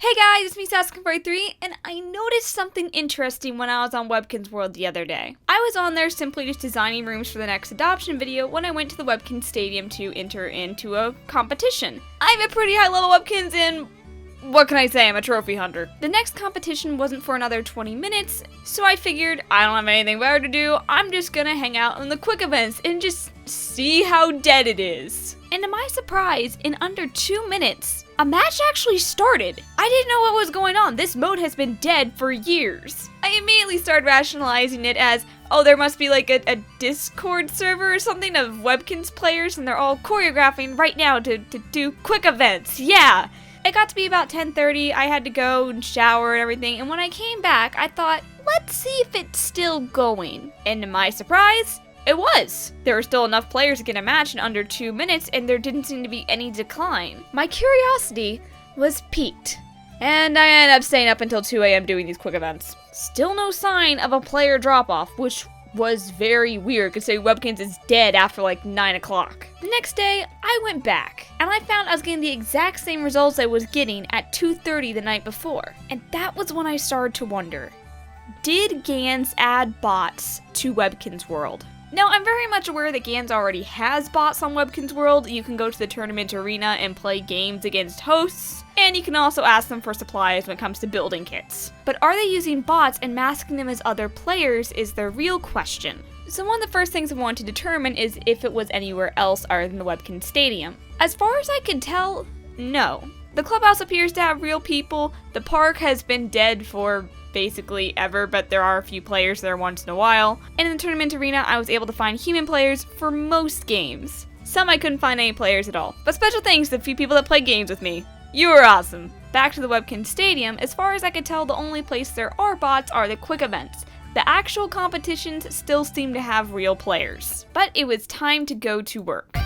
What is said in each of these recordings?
Hey guys, it's me Sasuke43, and I noticed something interesting when I was on Webkinz World the other day. I was on there simply just designing rooms for the next adoption video when I went to the Webkinz Stadium to enter into a competition. I'm a pretty high level Webkinz and what can I say, I'm a trophy hunter. The next competition wasn't for another 20 minutes, so I figured I don't have anything better to do, I'm just gonna hang out in the quick events and just see how dead it is. And to my surprise, in under 2 minutes, a match actually started. I didn't know what was going on. This mode has been dead for years. I immediately started rationalizing it as, oh, there must be like a Discord server or something of Webkinz players and they're all choreographing right now to do quick events. Yeah. It got to be about 10:30, I had to go and shower and everything, and when I came back, I thought, let's see if it's still going. And to my surprise, it was. There were still enough players to get a match in under 2 minutes, and there didn't seem to be any decline. My curiosity was piqued, and I ended up staying up until 2 a.m. doing these quick events. Still no sign of a player drop-off, which was very weird considering Webkinz is dead after like 9 o'clock. The next day, I went back, and I found I was getting the exact same results I was getting at 2:30 the night before. And that was when I started to wonder, did Gans add bots to Webkinz World? Now, I'm very much aware that Gans already has bots on Webkinz World. You can go to the tournament arena and play games against hosts, and you can also ask them for supplies when it comes to building kits. But are they using bots and masking them as other players is the real question. So one of the first things I want to determine is if it was anywhere else other than the Webkinz Stadium. As far as I can tell, no. The clubhouse appears to have real people, the park has been dead for basically ever, but there are a few players there once in a while. And in the tournament arena, I was able to find human players for most games. Some I couldn't find any players at all. But special thanks to the few people that play games with me. You were awesome. Back to the Webkinz Stadium, as far as I could tell, the only place there are bots are the quick events. The actual competitions still seem to have real players. But it was time to go to work.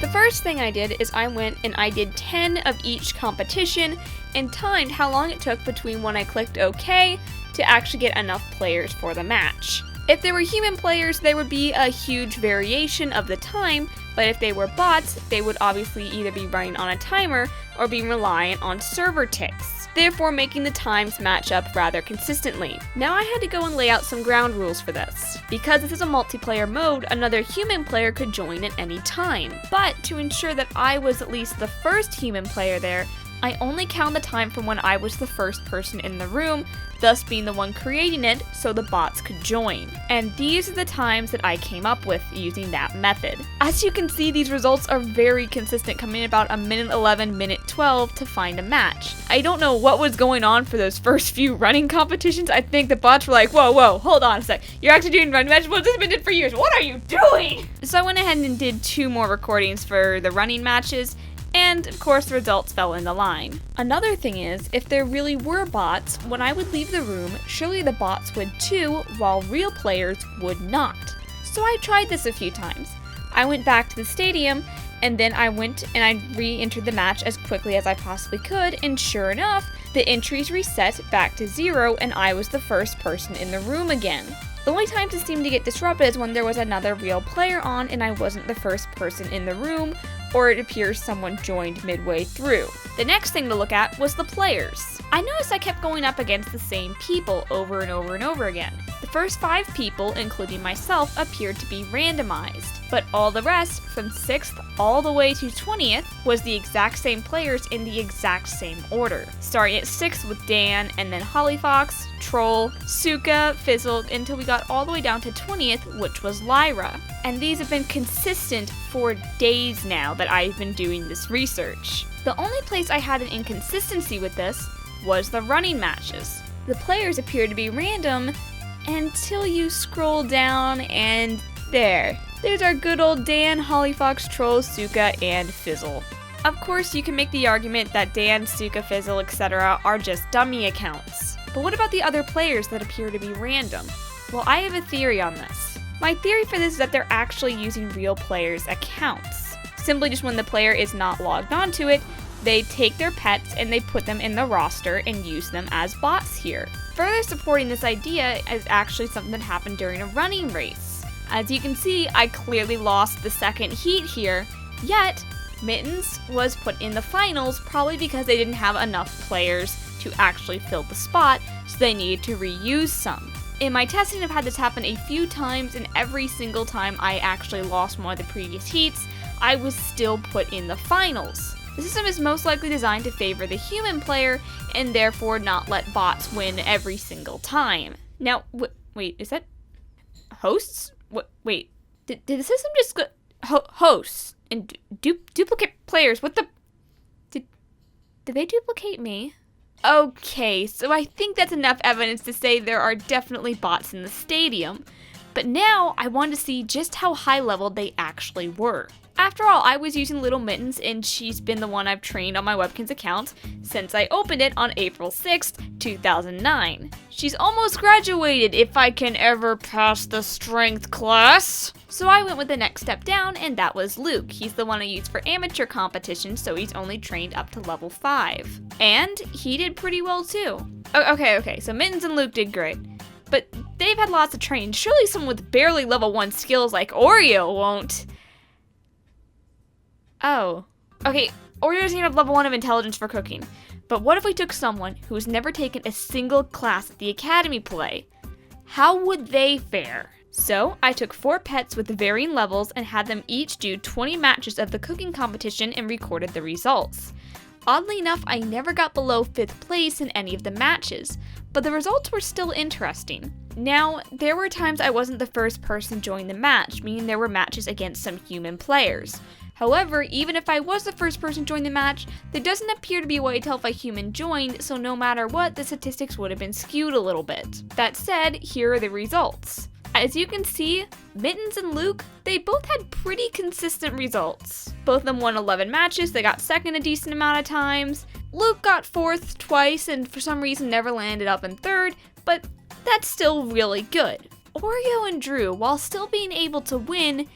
The first thing I did is I went and I did 10 of each competition and timed how long it took between when I clicked OK to actually get enough players for the match. If there were human players, there would be a huge variation of the time, but if they were bots, they would obviously either be running on a timer or be reliant on server ticks, therefore making the times match up rather consistently. Now I had to go and lay out some ground rules for this. Because this is a multiplayer mode, another human player could join at any time. But to ensure that I was at least the first human player there, I only count the time from when I was the first person in the room, thus being the one creating it so the bots could join. And these are the times that I came up with using that method. As you can see, these results are very consistent, coming in about a minute 11, minute 12 to find a match. I don't know what was going on for those first few running competitions. I think the bots were like, whoa, hold on a sec. You're actually doing running matches? Well, this has been did for years. What are you doing? So I went ahead and did 2 more recordings for the running matches, and of course the results fell in the line. Another thing is, if there really were bots, when I would leave the room, surely the bots would too, while real players would not. So I tried this a few times. I went back to the stadium, and then I went and I re-entered the match as quickly as I possibly could, and sure enough, the entries reset back to 0 and I was the first person in the room again. The only times it seemed to get disrupted is when there was another real player on and I wasn't the first person in the room, or it appears someone joined midway through. The next thing to look at was the players. I noticed I kept going up against the same people over and over and over again. The first 5 people, including myself, appeared to be randomized, but all the rest, from 6th all the way to 20th, was the exact same players in the exact same order. Starting at 6th with Dan, and then Hollyfox, Troll, Suka, Fizzled, until we got all the way down to 20th, which was Lyra. And these have been consistent for days now that I've been doing this research. The only place I had an inconsistency with this was the running matches. The players appear to be random until you scroll down and there's our good old Dan, Hollyfox, Troll, Suka, and Fizzle. Of course, you can make the argument that Dan, Suka, Fizzle, etc. are just dummy accounts. But what about the other players that appear to be random? Well, I have a theory on this. My theory for this is that they're actually using real players' accounts. Simply just when the player is not logged onto it, they take their pets and they put them in the roster and use them as bots here. Further supporting this idea is actually something that happened during a running race. As you can see, I clearly lost the second heat here, yet Mittens was put in the finals probably because they didn't have enough players to actually fill the spot, so they needed to reuse some. In my testing, I've had this happen a few times, and every single time I actually lost one of the previous heats, I was still put in the finals. The system is most likely designed to favor the human player, and therefore not let bots win every single time. Now, wait, is that hosts? Wait, did the system just go hosts and duplicate players? What the? Did they duplicate me? Okay, so I think that's enough evidence to say there are definitely bots in the stadium. But now I want to see just how high level they actually were. After all, I was using Little Mittens, and she's been the one I've trained on my Webkinz account since I opened it on April 6th, 2009. She's almost graduated if I can ever pass the strength class. So I went with the next step down, and that was Luke. He's the one I used for amateur competition, so he's only trained up to level 5. And he did pretty well too. Okay, so Mittens and Luke did great. But they've had lots of training. Surely someone with barely level 1 skills like Oreo won't. Oh. Okay, Oreo doesn't even have level 1 of intelligence for cooking. But what if we took someone who's never taken a single class at the academy play? How would they fare? So, I took 4 pets with varying levels and had them each do 20 matches of the cooking competition and recorded the results. Oddly enough, I never got below 5th place in any of the matches, but the results were still interesting. Now, there were times I wasn't the first person joining the match, meaning there were matches against some human players. However, even if I was the first person joining the match, there doesn't appear to be a way to tell if a human joined, so no matter what, the statistics would have been skewed a little bit. That said, here are the results. As you can see, Mittens and Luke, they both had pretty consistent results. Both of them won 11 matches, they got second a decent amount of times. Luke got 4th twice and for some reason never landed up in 3rd, but that's still really good. Oreo and Drew, while still being able to win,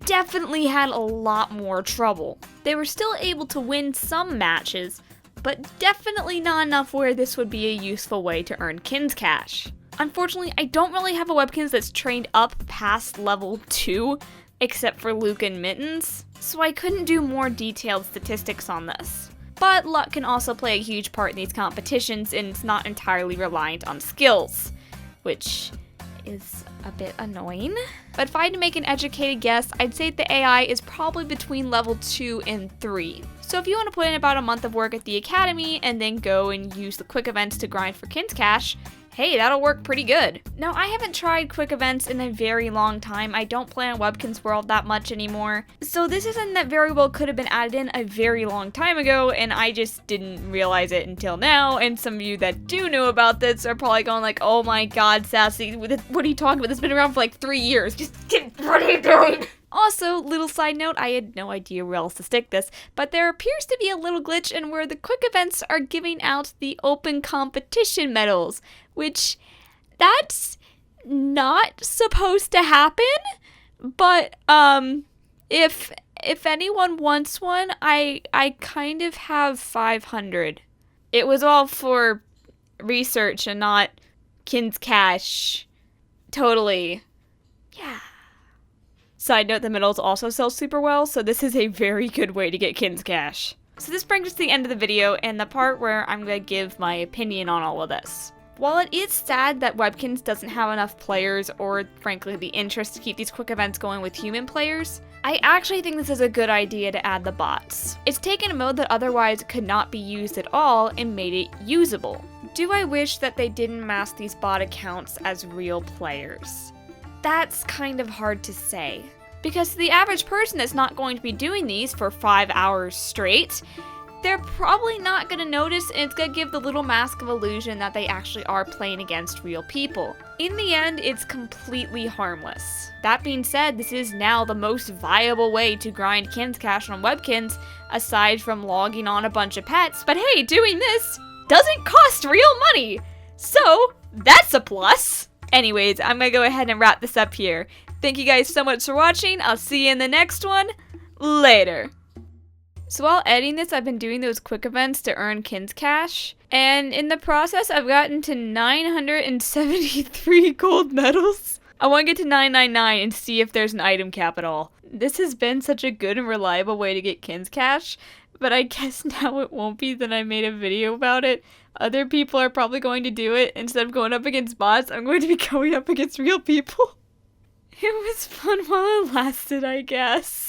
definitely had a lot more trouble. They were still able to win some matches, but definitely not enough where this would be a useful way to earn Kinz cash. Unfortunately, I don't really have a Webkinz that's trained up past level 2, except for Luke and Mittens, so I couldn't do more detailed statistics on this. But luck can also play a huge part in these competitions, and it's not entirely reliant on skills, which is a bit annoying. But if I had to make an educated guess, I'd say the AI is probably between level 2 and 3. So if you want to put in about a month of work at the academy and then go and use the quick events to grind for Kinz cash, hey, that'll work pretty good. Now, I haven't tried quick events in a very long time. I don't play on Webkinz World that much anymore. So this is something that very well could have been added in a very long time ago, and I just didn't realize it until now. And some of you that do know about this are probably going like, oh my god, Sassy, what are you talking about? This has been around for like 3 years. What are you doing? Also, little side note, I had no idea where else to stick this, but there appears to be a little glitch in where the quick events are giving out the open competition medals, which that's not supposed to happen, but if anyone wants one, I kind of have 500. It was all for research and not Kinz cash. Totally. Yeah. Side note, the medals also sell super well, so this is a very good way to get Kinz cash. So this brings us to the end of the video and the part where I'm going to give my opinion on all of this. While it is sad that Webkinz doesn't have enough players or, frankly, the interest to keep these quick events going with human players, I actually think this is a good idea to add the bots. It's taken a mode that otherwise could not be used at all and made it usable. Do I wish that they didn't mask these bot accounts as real players? That's kind of hard to say. Because the average person that's not going to be doing these for 5 hours straight, they're probably not going to notice, and it's going to give the little mask of illusion that they actually are playing against real people. In the end, it's completely harmless. That being said, this is now the most viable way to grind Kinz cash on Webkinz, aside from logging on a bunch of pets, but hey, doing this doesn't cost real money! So, that's a plus! Anyways, I'm gonna go ahead and wrap this up here. Thank you guys so much for watching. I'll see you in the next one. Later. So while editing this, I've been doing those quick events to earn Kinz cash. And in the process, I've gotten to 973 gold medals. I want to get to 999 and see if there's an item cap at all. This has been such a good and reliable way to get Kinz cash, but I guess now it won't be that I made a video about it. Other people are probably going to do it. Instead of going up against bots, I'm going to be going up against real people. It was fun while it lasted, I guess.